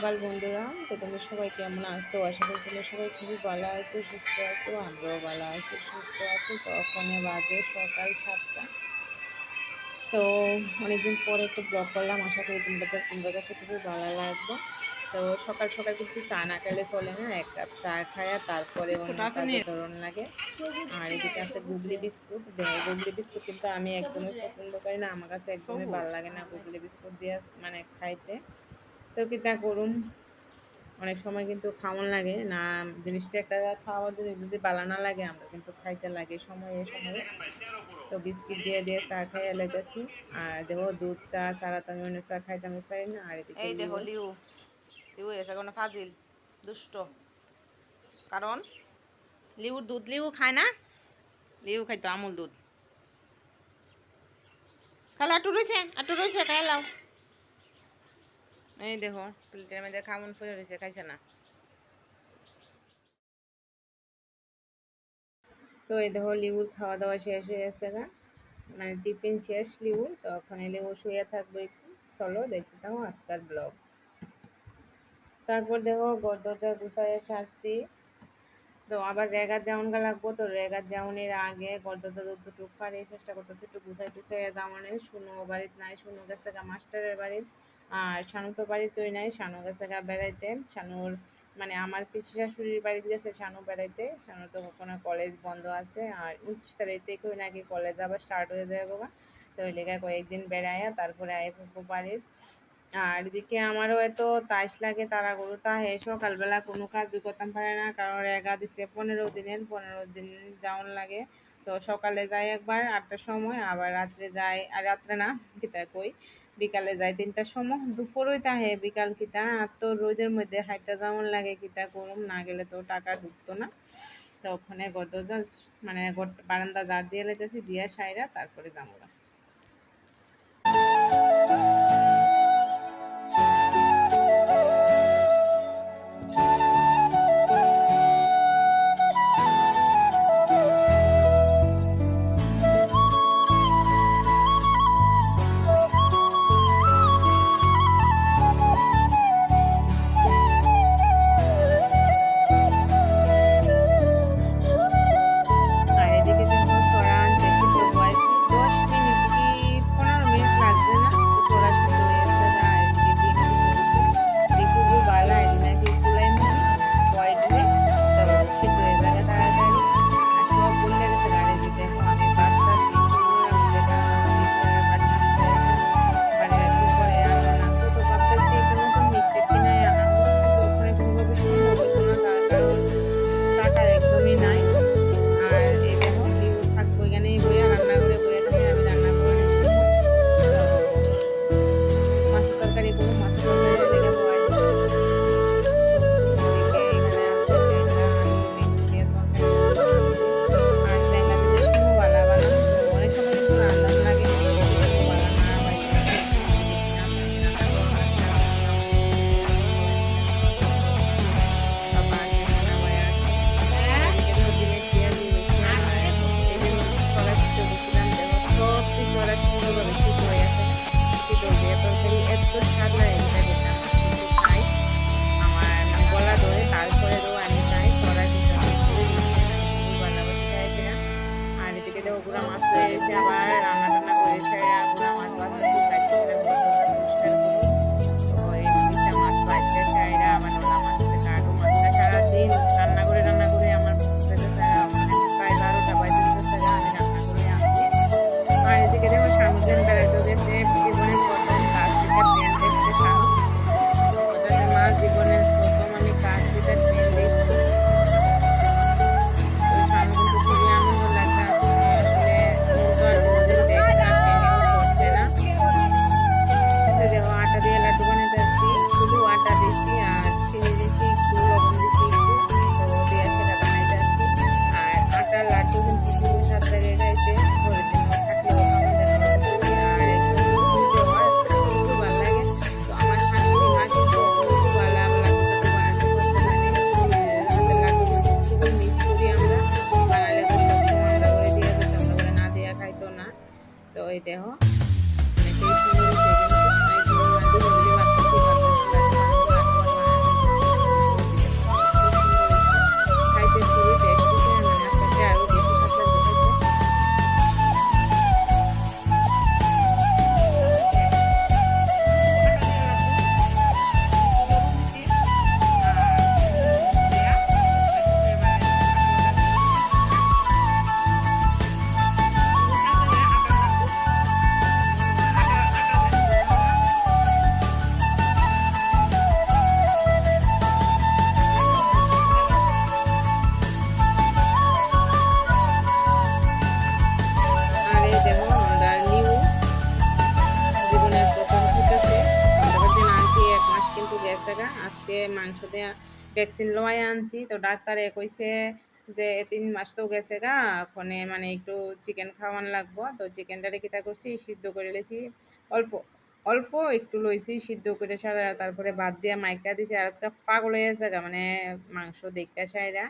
সকাল বন্ধুরা। তো তোমরা সবাই কেমন আছো? আশা করি তোমরা সবাই খুবই ভালো আছো, সুস্থ আছো। আমরাও ভালো আছি, সুস্থ আছি। তো ওখানে বাজে সকাল 7টা। তো অনেকদিন পরে একটু ব্লগ করলাম, আশা করি তোমাদের কাছে খুবই ভালো লাগবে। তো সকাল সকাল কিন্তু চা না খেলে চলে না, 1 কাপ চা খায়া তারপরে অন্য কাজে ধরন লাগে। আর এদিকে আছে গুগলি বিস্কুট। গুগলি বিস্কুট কিন্তু আমি একদমই পছন্দ করি না, আমার কাছে একদমই ভালো লাগে না গুগলি বিস্কুট দিয়ে মানে খাইতে। তো কিতা করুম, অনেক সময় কিন্তু খাওয়ান লাগে না, জিনিসটা একটা খাওয়ার জিনিস যদি ভালো না লাগে আমরা কিন্তু খাইতে লাগে সময়ে সময়ে। তো বিস্কিট দিয়ে দিয়ে চা খাই এলাইতেছি। আর দেখো দুধ চা ছাড়া তো আমি অন্য চা খাইতে আমি পারি না। আর এদিকে এই দেখো লিও লিউ লিউ এসে কোনো ফাজিল দুষ্ট। কারণ লিউ খায় না, লিউ খাইতো আমুল দুধ। খালা আটু রয়েছে খাই লাও। এই দেখো প্লেটের মধ্যে খামুন ফুলে রয়েছে, খাইছে না। তো এই দেখো লিউর খাওয়া দাওয়া শেষ হয়ে গেছে গা, মানে টিফিন শেষ লিউর। তো ওখানে লিউ শুয়ে থাকবো একটু। চলো দেখতে থাকো আজকাল ব্লগ। তারপর দেখো ঘর দরজা গুছাইয়ে সারছি। তো আবার রেগার জাউনগা লাগবো। তো রেগার জাউনের আগে ঘর দরজা দুটো পারিয়ে চেষ্টা করতেছি একটু গুছাই টুছাই জামানের। শুনো বাড়িতে নাই, শুনো গেছে গা মাস্টারের বাড়ির। আর শানু তো বাড়িতেই নাই, শানু গেছে গা বেড়াইতে। শানুর মানে আমার পিসি শাশুড়ির বাড়িতে গেছে শানু বেড়াইতে। শানু তো কোনো কলেজ বন্ধ আছে, আর 29 তারিখ থেকে নাকি কলেজ আবার স্টার্ট হয়ে যাবে গা। তো ওই লেগে কয়েকদিন বেড়াইয়া তারপরে আয় পড়বো বাড়ির। আর এদিকে আমারও এত তাইশ লাগে, তাড়াহুড়ো তাহে সকালবেলা কোনো কাজই করতাম পারে না, কারণ রেগা দিছে 15 দিনের, 15 দিন যাওয়ার লাগে। তো সকালে যাই একবার 8টার সময়, আবার রাত্রে যাই, আর রাত্রে না কিতা কই বিকালে যাই 3টার সময়। দুপুরই তাহে বিকাল কিতা, আর তো রোদের মধ্যে হাইটটা যেমন লাগে কিতা করুম, না গেলে তো টাকা ঢুকতো না। তো ওখানে গদজা মানে বারান্দা জার দিয়ে লেগেছি, দিয়া সাইরা তারপরে যাবো। আর এদিকে দেখো সরা আনছে সিদ্ধ বয়স 10 মিনিট মাংস দিয়ে ভ্যাকসিন লওয়াই আনছি। তো ডাক্তারে কইছে যে ৩ মাস তো গেছে গা, ওখানে মানে একটু চিকেন খাওয়ান লাগবো। তো চিকেনটারে কিতা করছি, সিদ্ধ করে লেছি অল্প অল্প একটু লইছি, সিদ্ধ করে সারা তারপরে বাদ দিয়া মাইকা দিছি। আর আজকে পাগল হয়ে গেছে গা, মানে মাংস দেখা সাইরা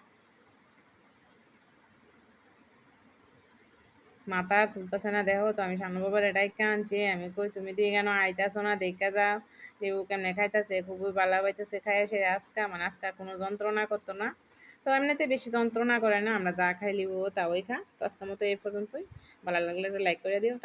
মাথা তুলতেছে না। দেখো তো আমি সামনে বাবার এটাই আনছি, আমি কই তুমি দিয়ে কেন আইতাছো না, দেখা যাও লেবু কেমনে খাইতেছে, খুবই ভালো পাইতেছে খাইয়া। সে আজকা মানে আজকা কোনো যন্ত্রণা করতো না। তো এমনিতে বেশি যন্ত্রণা করে না, আমরা যা খাই লিবু তা ওই খা। তো আজকের মতো এই পর্যন্তই। ভালো লাগলে লাইক করে দিও।